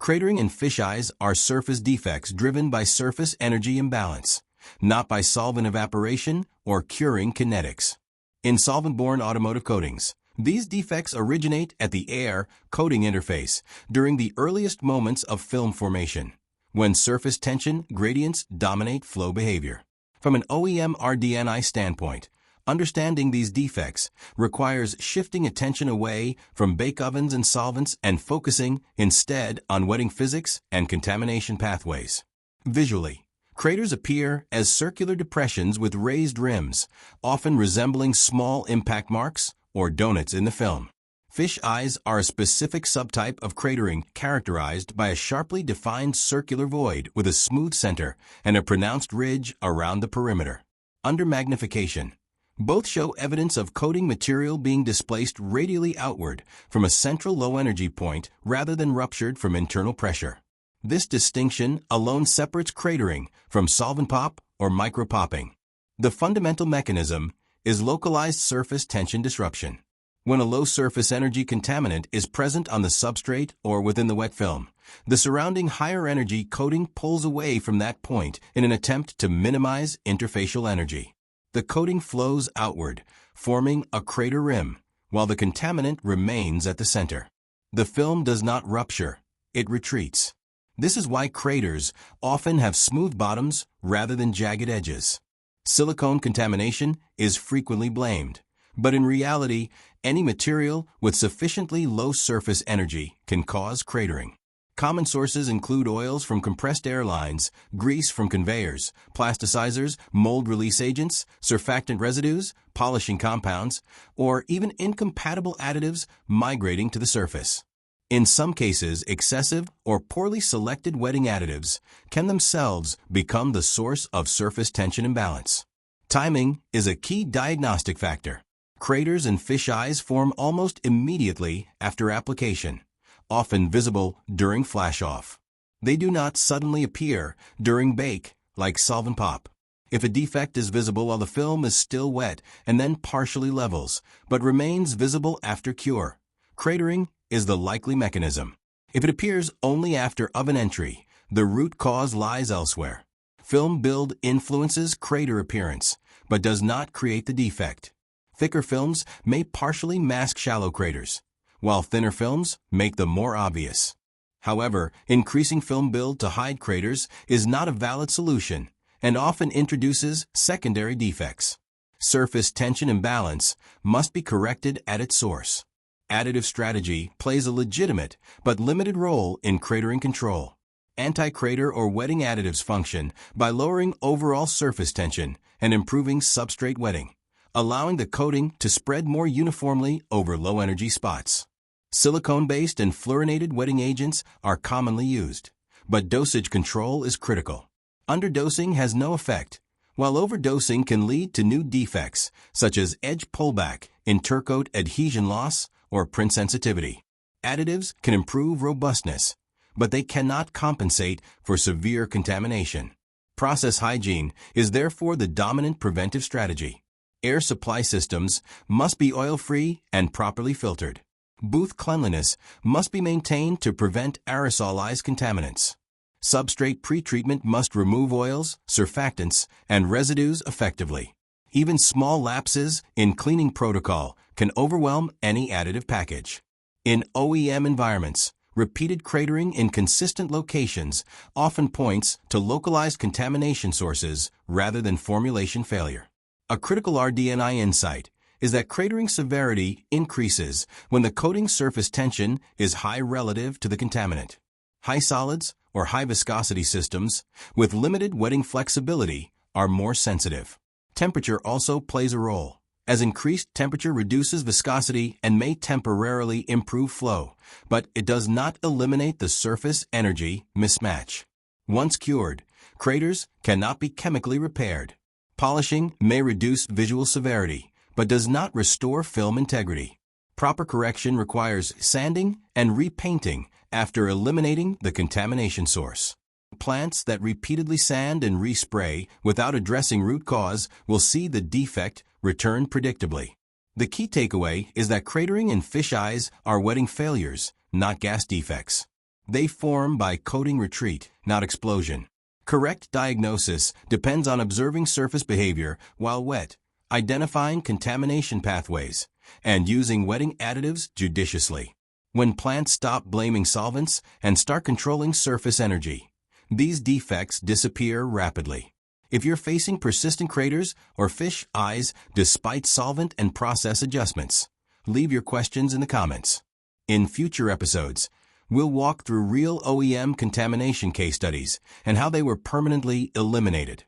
Cratering and fisheyes are surface defects driven by surface energy imbalance, not by solvent evaporation or curing kinetics. In solvent-borne automotive coatings, these defects originate at the air-coating interface during the earliest moments of film formation, when surface tension gradients dominate flow behavior. From an OEM RD&I standpoint, understanding these defects requires shifting attention away from bake ovens and solvents and focusing instead on wetting physics and contamination pathways. Visually, craters appear as circular depressions with raised rims, often resembling small impact marks or donuts in the film. Fish eyes are a specific subtype of cratering characterized by a sharply defined circular void with a smooth center and a pronounced ridge around the perimeter. Under magnification, both show evidence of coating material being displaced radially outward from a central low-energy point rather than ruptured from internal pressure. This distinction alone separates cratering from solvent pop or micro-popping. The fundamental mechanism is localized surface tension disruption. When a low surface energy contaminant is present on the substrate or within the wet film, the surrounding higher energy coating pulls away from that point in an attempt to minimize interfacial energy. The coating flows outward, forming a crater rim, while the contaminant remains at the center. The film does not rupture, it retreats. This is why craters often have smooth bottoms rather than jagged edges. Silicone contamination is frequently blamed, but in reality, any material with sufficiently low surface energy can cause cratering. Common sources include oils from compressed air lines, grease from conveyors, plasticizers, mold release agents, surfactant residues, polishing compounds, or even incompatible additives migrating to the surface. In some cases, excessive or poorly selected wetting additives can themselves become the source of surface tension imbalance. Timing is a key diagnostic factor. Craters and fisheyes form almost immediately after application, often visible during flash-off. They do not suddenly appear during bake like solvent pop. If a defect is visible while the film is still wet and then partially levels, but remains visible after cure, cratering is the likely mechanism. If it appears only after oven entry, the root cause lies elsewhere. Film build influences crater appearance, but does not create the defect. Thicker films may partially mask shallow craters, while thinner films make them more obvious. However, increasing film build to hide craters is not a valid solution and often introduces secondary defects. Surface tension imbalance must be corrected at its source. Additive strategy plays a legitimate but limited role in cratering control. Anti-crater or wetting additives function by lowering overall surface tension and improving substrate wetting, allowing the coating to spread more uniformly over low-energy spots. Silicone-based and fluorinated wetting agents are commonly used, but dosage control is critical. Underdosing has no effect, while overdosing can lead to new defects such as edge pullback, intercoat adhesion loss, or print sensitivity. Additives can improve robustness, but they cannot compensate for severe contamination. Process hygiene is therefore the dominant preventive strategy. Air supply systems must be oil-free and properly filtered. Booth cleanliness must be maintained to prevent aerosolized contaminants. Substrate pretreatment must remove oils, surfactants, and residues effectively. Even small lapses in cleaning protocol can overwhelm any additive package. In OEM environments, repeated cratering in consistent locations often points to localized contamination sources rather than formulation failure. A critical RD&I insight is that cratering severity increases when the coating surface tension is high relative to the contaminant. High solids or high viscosity systems with limited wetting flexibility are more sensitive. Temperature also plays a role, as increased temperature reduces viscosity and may temporarily improve flow, but it does not eliminate the surface energy mismatch. Once cured, craters cannot be chemically repaired. Polishing may reduce visual severity, but does not restore film integrity. Proper correction requires sanding and repainting after eliminating the contamination source. Plants that repeatedly sand and respray without addressing root cause will see the defect return predictably. The key takeaway is that cratering and fisheyes are wetting failures, not gas defects. They form by coating retreat, not explosion. Correct diagnosis depends on observing surface behavior while wet, identifying contamination pathways, and using wetting additives judiciously. When plants stop blaming solvents and start controlling surface energy, these defects disappear rapidly. If you're facing persistent craters or fish eyes despite solvent and process adjustments, leave your questions in the comments. In future episodes, we'll walk through real OEM contamination case studies and how they were permanently eliminated.